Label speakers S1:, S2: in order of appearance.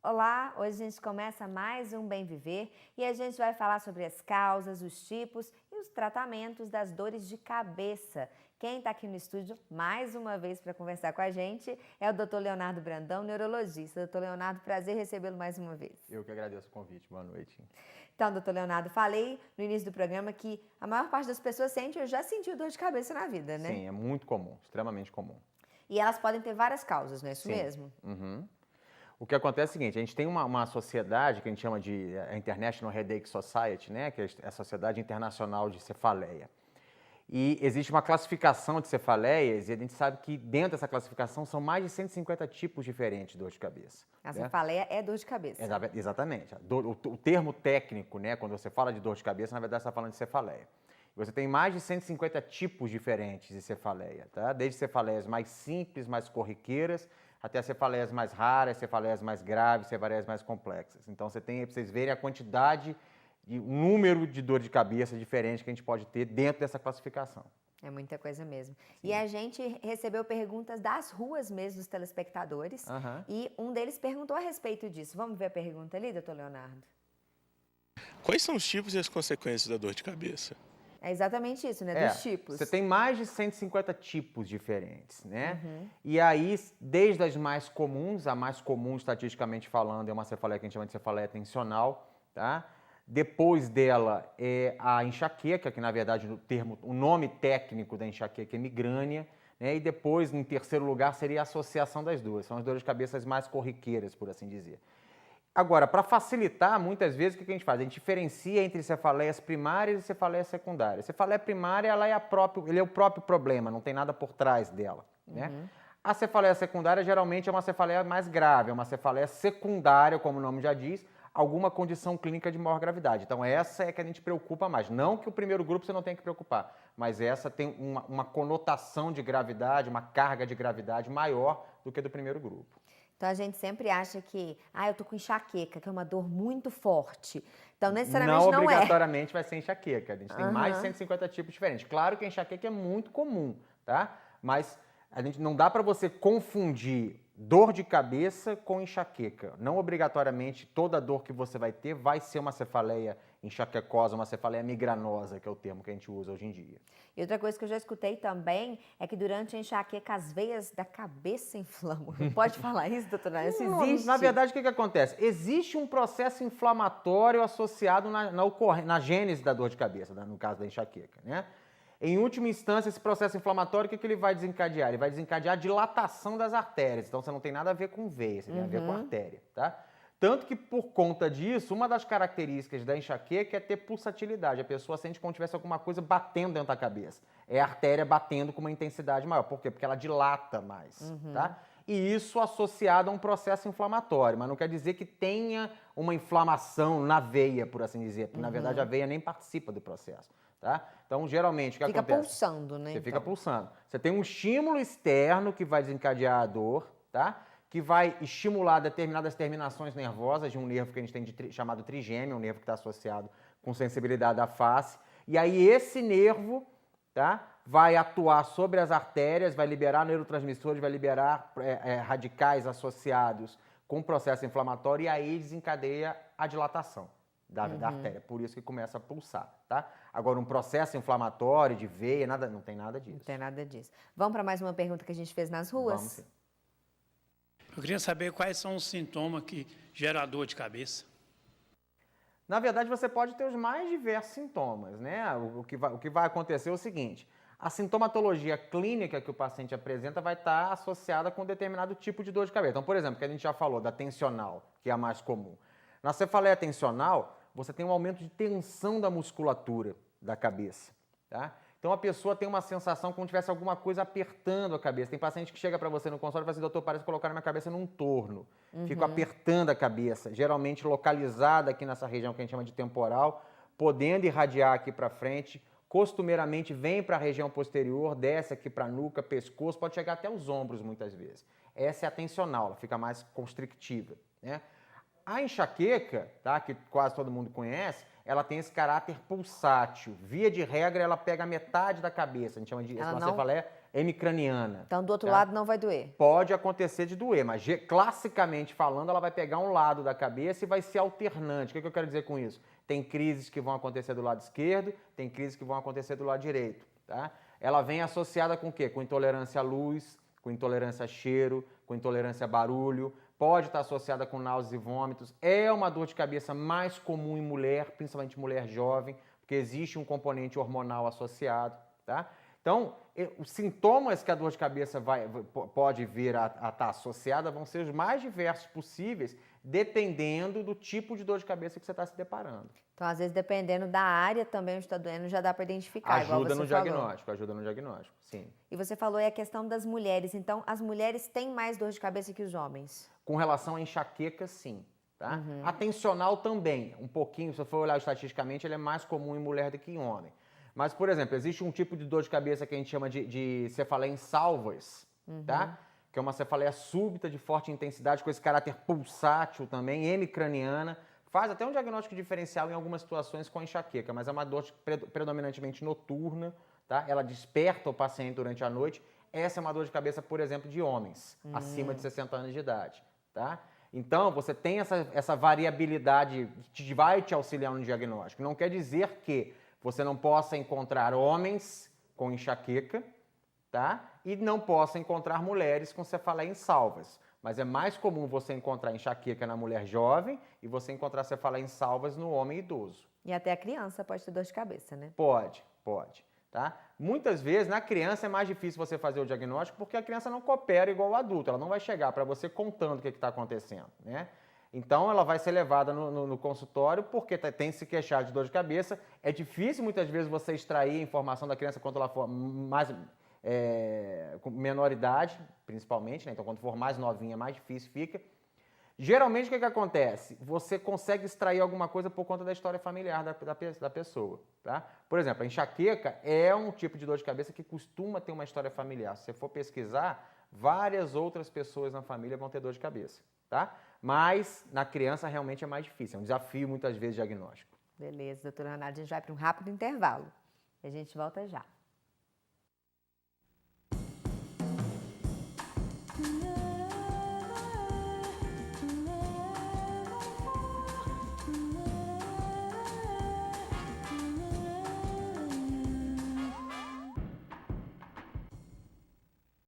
S1: Olá, hoje a gente começa mais um Bem Viver e a gente vai falar sobre as causas, os tipos e os tratamentos das dores de cabeça. Quem está aqui no estúdio mais uma vez para conversar com a gente é o Dr. Leonardo Brandão, neurologista. Dr. Leonardo, prazer recebê-lo mais uma vez.
S2: Eu que agradeço o convite. Boa noite.
S1: Então, doutor Leonardo, falei no início do programa que a maior parte das pessoas sente ou já sentiu dor de cabeça na vida, né?
S2: Sim, é muito comum, extremamente comum.
S1: E elas podem ter várias causas, não é isso
S2: Sim.
S1: mesmo?
S2: Uhum. O que acontece é o seguinte, a gente tem uma sociedade que a gente chama de International Headache Society, né, que é a Sociedade Internacional de Cefaleia. E existe uma classificação de cefaleias e a gente sabe que dentro dessa classificação são mais de 150 tipos diferentes de dor de cabeça.
S1: A
S2: né?
S1: cefaleia é dor de cabeça.
S2: Exatamente. O termo técnico, né, quando você fala de dor de cabeça, na verdade você está falando de cefaleia. Você tem mais de 150 tipos diferentes de cefaleia, tá? Desde cefaleias mais simples, mais corriqueiras, até cefaleias mais raras, cefaleias mais graves, cefaleias mais complexas. Então você tem, para vocês verem a quantidade, o número de dor de cabeça diferente que a gente pode ter dentro dessa classificação.
S1: É muita coisa mesmo.
S2: Sim.
S1: E a gente recebeu perguntas das ruas mesmo dos telespectadores e um deles perguntou a respeito disso. Vamos ver a pergunta ali, doutor Leonardo?
S3: Quais são os tipos e as consequências da dor de cabeça?
S1: É exatamente isso, né? Dos tipos.
S2: Você tem mais de 150 tipos diferentes, né? E aí, desde as mais comuns, a mais comum, estatisticamente falando, é uma cefaleia que a gente chama de cefaleia tensional, tá? Depois dela é a enxaqueca, que na verdade o nome técnico da enxaqueca é migrânia, né? E depois, em terceiro lugar, seria a associação das duas. São as dores de cabeça mais corriqueiras, por assim dizer. Agora, para facilitar, muitas vezes, o que a gente faz? A gente diferencia entre cefaleias primárias e cefaleias secundárias. A cefaleia primária, ele é o próprio problema, não tem nada por trás dela, né? A cefaleia secundária, geralmente, é uma cefaleia mais grave, é uma cefaleia secundária, como o nome já diz, alguma condição clínica de maior gravidade. Então, essa é que a gente preocupa mais. Não que o primeiro grupo você não tenha que preocupar, mas essa tem uma conotação de gravidade, uma carga de gravidade maior do que do primeiro grupo.
S1: Então, a gente sempre acha que, eu tô com enxaqueca, que é uma dor muito forte. Então, necessariamente não é.
S2: Não obrigatoriamente vai ser enxaqueca. A gente tem mais de 150 tipos diferentes. Claro que a enxaqueca é muito comum, tá? Mas a gente não dá para você confundir dor de cabeça com enxaqueca. Não obrigatoriamente toda dor que você vai ter vai ser uma cefaleia enxaquecosa, uma cefaleia migranosa, que é o termo que a gente usa hoje em dia.
S1: E outra coisa que eu já escutei também é que durante a enxaqueca as veias da cabeça inflamam. Não pode falar isso, doutora? Isso existe?
S2: Na verdade, o que acontece? Existe um processo inflamatório associado na gênese da dor de cabeça, no caso da enxaqueca, né? Em última instância, esse processo inflamatório, o que ele vai desencadear? Ele vai desencadear a dilatação das artérias. Então, você não tem nada a ver com veia, você tem a ver com artéria, tá? Tanto que, por conta disso, uma das características da enxaqueca é ter pulsatilidade. A pessoa sente como se tivesse alguma coisa batendo dentro da cabeça. É a artéria batendo com uma intensidade maior. Por quê? Porque ela dilata mais, tá? E isso associado a um processo inflamatório. Mas não quer dizer que tenha uma inflamação na veia, por assim dizer. Porque, na verdade, a veia nem participa do processo. Tá? Então, geralmente, o que acontece?
S1: Fica pulsando, né?
S2: Você fica pulsando. Você tem um estímulo externo que vai desencadear a dor, tá? Que vai estimular determinadas terminações nervosas de um nervo que a gente tem chamado trigêmeo, um nervo que está associado com sensibilidade à face. E aí esse nervo, tá? Vai atuar sobre as artérias, vai liberar neurotransmissores, vai liberar radicais associados com o processo inflamatório e aí desencadeia a dilatação da artéria, por isso que começa a pulsar, tá? Agora, um processo inflamatório de veia, não tem nada disso.
S1: Não tem nada disso. Vamos para mais uma pergunta que a gente fez nas ruas?
S2: Vamos sim.
S4: Eu queria saber quais são os sintomas que geram a dor de cabeça.
S2: Na verdade, você pode ter os mais diversos sintomas, né? O que vai acontecer é o seguinte, a sintomatologia clínica que o paciente apresenta vai estar associada com um determinado tipo de dor de cabeça. Então, por exemplo, que a gente já falou da tensional, que é a mais comum. Na cefaleia tensional, você tem um aumento de tensão da musculatura da cabeça, tá? Então a pessoa tem uma sensação como se tivesse alguma coisa apertando a cabeça. Tem paciente que chega para você no consultório e fala assim, doutor, parece colocar a minha cabeça num torno. Fico apertando a cabeça, geralmente localizada aqui nessa região que a gente chama de temporal, podendo irradiar aqui para frente, costumeiramente vem para a região posterior, desce aqui para a nuca, pescoço, pode chegar até os ombros muitas vezes. Essa é a tensional, ela fica mais constrictiva, né? A enxaqueca, tá, que quase todo mundo conhece, ela tem esse caráter pulsátil. Via de regra, ela pega metade da cabeça. A gente chama de cefaleia hemicraniana.
S1: Então, do outro
S2: tá?
S1: lado não vai doer.
S2: Pode acontecer de doer, mas classicamente falando, ela vai pegar um lado da cabeça e vai ser alternante. O que eu quero dizer com isso? Tem crises que vão acontecer do lado esquerdo, tem crises que vão acontecer do lado direito, tá? Ela vem associada com o quê? Com intolerância à luz, com intolerância a cheiro, com intolerância a barulho, pode estar associada com náuseas e vômitos. É uma dor de cabeça mais comum em mulher, principalmente mulher jovem, porque existe um componente hormonal associado, tá? Então, os sintomas que a dor de cabeça pode vir a estar associada vão ser os mais diversos possíveis, dependendo do tipo de dor de cabeça que você está se deparando.
S1: Então, às vezes, dependendo da área também onde está doendo, já dá para identificar, igual
S2: Ajuda
S1: você
S2: no
S1: falou.
S2: diagnóstico, ajuda no diagnóstico, sim.
S1: E você falou aí a questão das mulheres. Então, as mulheres têm mais dor de cabeça que os homens?
S2: Com relação à enxaqueca, sim. Tá? A tensional também, um pouquinho, se você for olhar estatisticamente, ele é mais comum em mulher do que em homem. Mas, por exemplo, existe um tipo de dor de cabeça que a gente chama de cefaleia em salvas, tá? Que é uma cefaleia súbita de forte intensidade, com esse caráter pulsátil também, hemicraniana. Faz até um diagnóstico diferencial em algumas situações com a enxaqueca, mas é uma dor predominantemente noturna, tá? Ela desperta o paciente durante a noite. Essa é uma dor de cabeça, por exemplo, de homens, acima de 60 anos de idade, tá? Então, você tem essa variabilidade que vai te auxiliar no diagnóstico. Não quer dizer que você não possa encontrar homens com enxaqueca, tá? E não possa encontrar mulheres com cefaleia em salvas. Mas é mais comum você encontrar enxaqueca na mulher jovem e você encontrar cefaleia em salvas no homem idoso.
S1: E até a criança pode ter dor de cabeça, né?
S2: Pode. Tá? Muitas vezes, na criança é mais difícil você fazer o diagnóstico porque a criança não coopera igual o adulto. Ela não vai chegar para você contando o que está acontecendo, né? Então, ela vai ser levada no consultório porque tem que se queixar de dor de cabeça. É difícil, muitas vezes, você extrair a informação da criança quando ela for com menor idade, principalmente, né? Então, quando for mais novinha, mais difícil fica. Geralmente, o que acontece? Você consegue extrair alguma coisa por conta da história familiar da pessoa, tá? Por exemplo, a enxaqueca é um tipo de dor de cabeça que costuma ter uma história familiar. Se você for pesquisar, várias outras pessoas na família vão ter dor de cabeça, tá? Mas na criança realmente é mais difícil, é um desafio muitas vezes diagnóstico.
S1: Beleza, doutora Ana, a gente vai para um rápido intervalo e a gente volta já.